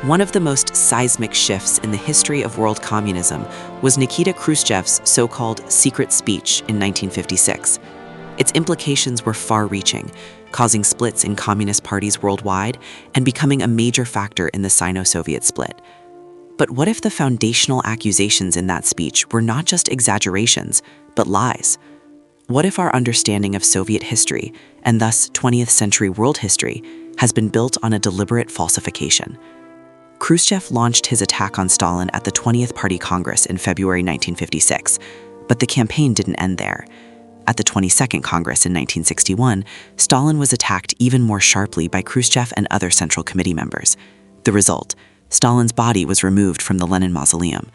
One of the most seismic shifts in the history of world communism was Nikita Khrushchev's so-called secret speech in 1956. Its implications were far-reaching, causing splits in communist parties worldwide and becoming a major factor in the Sino-Soviet split. But what if the foundational accusations in that speech were not just exaggerations, but lies? What if our understanding of Soviet history, and thus 20th century world history, has been built on a deliberate falsification? Khrushchev launched his attack on Stalin at the 20th Party Congress in February 1956, but the campaign didn't end there. At the 22nd Congress in 1961, Stalin was attacked even more sharply by Khrushchev and other Central Committee members. The result: Stalin's body was removed from the Lenin Mausoleum.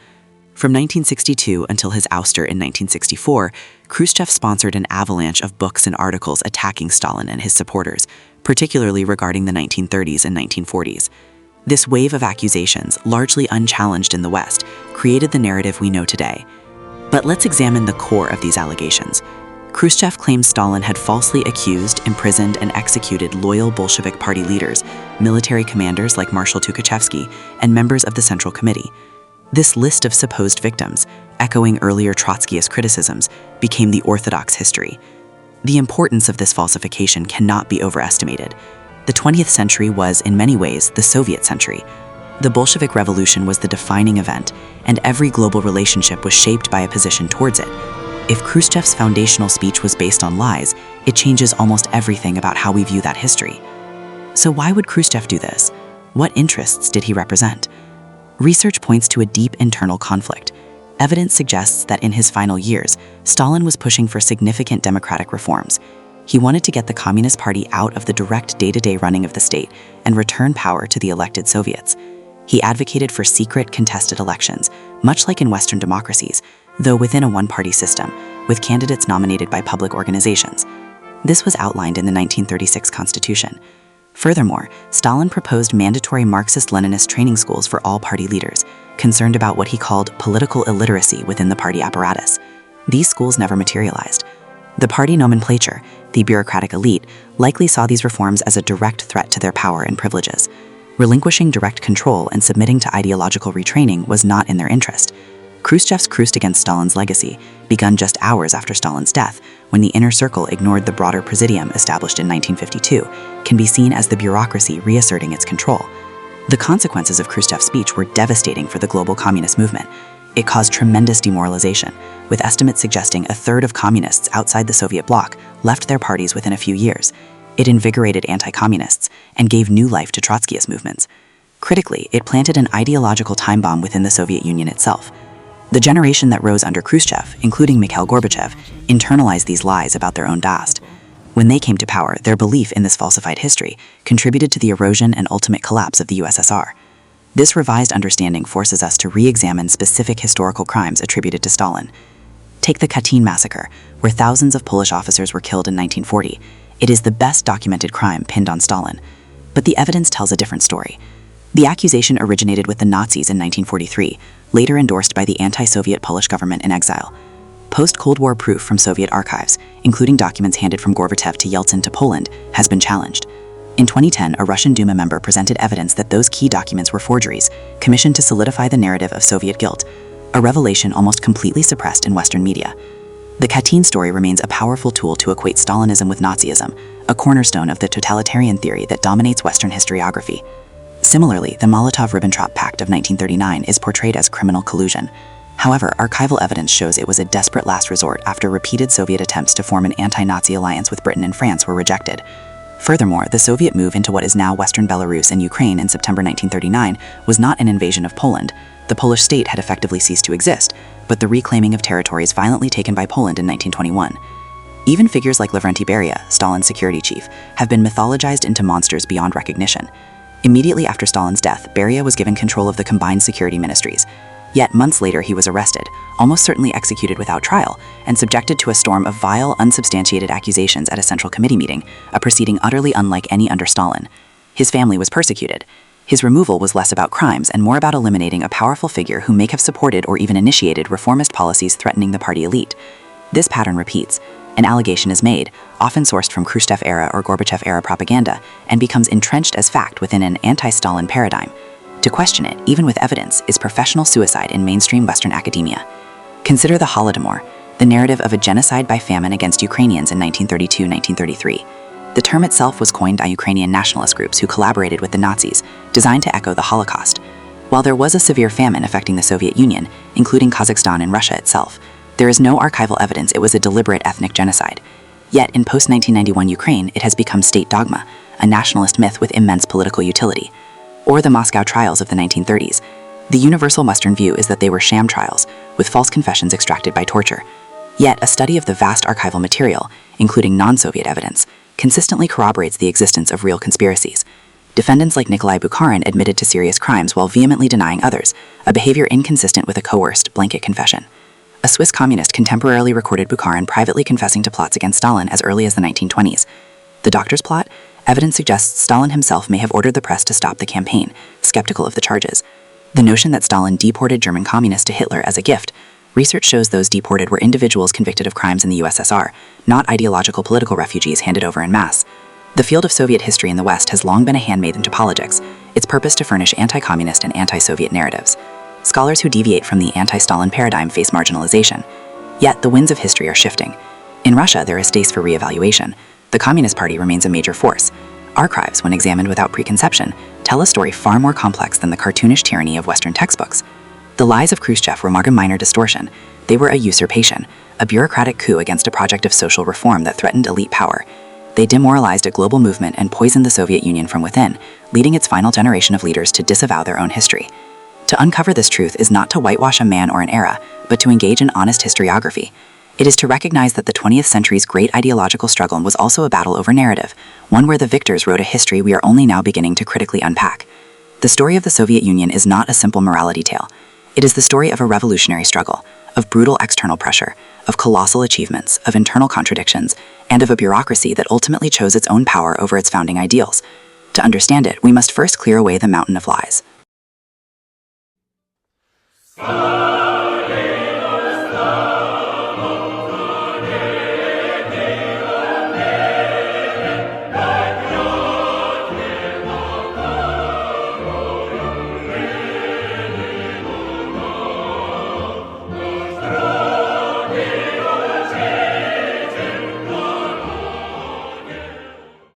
From 1962 until his ouster in 1964, Khrushchev sponsored an avalanche of books and articles attacking Stalin and his supporters, particularly regarding the 1930s and 1940s. This wave of accusations, largely unchallenged in the West, created the narrative we know today. But let's examine the core of these allegations. Khrushchev claims Stalin had falsely accused, imprisoned, and executed loyal Bolshevik party leaders, military commanders like Marshal Tukhachevsky, and members of the Central Committee. This list of supposed victims, echoing earlier Trotskyist criticisms, became the orthodox history. The importance of this falsification cannot be overestimated. The 20th century was, in many ways, the Soviet century. The Bolshevik Revolution was the defining event, and every global relationship was shaped by a position towards it. If Khrushchev's foundational speech was based on lies, it changes almost everything about how we view that history. So why would Khrushchev do this? What interests did he represent? Research points to a deep internal conflict. Evidence suggests that in his final years, Stalin was pushing for significant democratic reforms. He wanted to get the Communist Party out of the direct day-to-day running of the state and return power to the elected Soviets. He advocated for secret, contested elections, much like in Western democracies, though within a one-party system, with candidates nominated by public organizations. This was outlined in the 1936 Constitution. Furthermore, Stalin proposed mandatory Marxist-Leninist training schools for all party leaders, concerned about what he called political illiteracy within the party apparatus. These schools never materialized. The party nomenclature, the bureaucratic elite, likely saw these reforms as a direct threat to their power and privileges. Relinquishing direct control and submitting to ideological retraining was not in their interest. Khrushchev's crusade against Stalin's legacy, begun just hours after Stalin's death, when the inner circle ignored the broader presidium established in 1952, can be seen as the bureaucracy reasserting its control. The consequences of Khrushchev's speech were devastating for the global communist movement. It caused tremendous demoralization, with estimates suggesting a third of communists outside the Soviet bloc left their parties within a few years. It invigorated anti-communists and gave new life to Trotskyist movements. Critically, it planted an ideological time bomb within the Soviet Union itself. The generation that rose under Khrushchev, including Mikhail Gorbachev, internalized these lies about their own past. When they came to power, their belief in this falsified history contributed to the erosion and ultimate collapse of the USSR. This revised understanding forces us to re-examine specific historical crimes attributed to Stalin. Take the Katyn massacre, where thousands of Polish officers were killed in 1940. It is the best documented crime pinned on Stalin. But the evidence tells a different story. The accusation originated with the Nazis in 1943, later endorsed by the anti-Soviet Polish government in exile. Post-Cold War proof from Soviet archives, including documents handed from Gorbachev to Yeltsin to Poland, has been challenged. In 2010, a Russian Duma member presented evidence that those key documents were forgeries, commissioned to solidify the narrative of Soviet guilt, a revelation almost completely suppressed in Western media. The Katyn story remains a powerful tool to equate Stalinism with Nazism, a cornerstone of the totalitarian theory that dominates Western historiography. Similarly, the Molotov-Ribbentrop Pact of 1939 is portrayed as criminal collusion. However, archival evidence shows it was a desperate last resort after repeated Soviet attempts to form an anti-Nazi alliance with Britain and France were rejected. Furthermore, the Soviet move into what is now Western Belarus and Ukraine in September 1939 was not an invasion of Poland. The Polish state had effectively ceased to exist, but the reclaiming of territories violently taken by Poland in 1921. Even figures like Lavrenti Beria, Stalin's security chief, have been mythologized into monsters beyond recognition. Immediately after Stalin's death, Beria was given control of the combined security ministries. Yet months later he was arrested, almost certainly executed without trial, and subjected to a storm of vile, unsubstantiated accusations at a Central Committee meeting, a proceeding utterly unlike any under Stalin. His family was persecuted. His removal was less about crimes and more about eliminating a powerful figure who may have supported or even initiated reformist policies threatening the party elite. This pattern repeats. An allegation is made, often sourced from Khrushchev-era or Gorbachev-era propaganda, and becomes entrenched as fact within an anti-Stalin paradigm. To question it, even with evidence, is professional suicide in mainstream Western academia. Consider the Holodomor, the narrative of a genocide by famine against Ukrainians in 1932-1933. The term itself was coined by Ukrainian nationalist groups who collaborated with the Nazis, designed to echo the Holocaust. While there was a severe famine affecting the Soviet Union, including Kazakhstan and Russia itself, there is no archival evidence it was a deliberate ethnic genocide. Yet, in post-1991 Ukraine, it has become state dogma, a nationalist myth with immense political utility. Or the Moscow trials of the 1930s. The universal Western view is that they were sham trials, with false confessions extracted by torture. Yet, a study of the vast archival material, including non-Soviet evidence, consistently corroborates the existence of real conspiracies. Defendants like Nikolai Bukharin admitted to serious crimes while vehemently denying others, a behavior inconsistent with a coerced, blanket confession. A Swiss communist contemporarily recorded Bukharin privately confessing to plots against Stalin as early as the 1920s. The Doctor's Plot? Evidence suggests Stalin himself may have ordered the press to stop the campaign, skeptical of the charges. The notion that Stalin deported German communists to Hitler as a gift. Research shows those deported were individuals convicted of crimes in the USSR, not ideological political refugees handed over en masse. The field of Soviet history in the West has long been a handmaiden to politics, its purpose to furnish anti-communist and anti-Soviet narratives. Scholars who deviate from the anti-Stalin paradigm face marginalization. Yet, the winds of history are shifting. In Russia, there is space for re-evaluation. The Communist Party remains a major force. Archives, when examined without preconception, tell a story far more complex than the cartoonish tyranny of Western textbooks. The lies of Khruschev were a minor distortion. They were a usurpation, a bureaucratic coup against a project of social reform that threatened elite power. They demoralized a global movement and poisoned the Soviet Union from within, leading its final generation of leaders to disavow their own history. To uncover this truth is not to whitewash a man or an era, but to engage in honest historiography. It is to recognize that the 20th century's great ideological struggle was also a battle over narrative, one where the victors wrote a history we are only now beginning to critically unpack. The story of the Soviet Union is not a simple morality tale. It is the story of a revolutionary struggle, of brutal external pressure, of colossal achievements, of internal contradictions, and of a bureaucracy that ultimately chose its own power over its founding ideals. To understand it, we must first clear away the mountain of lies.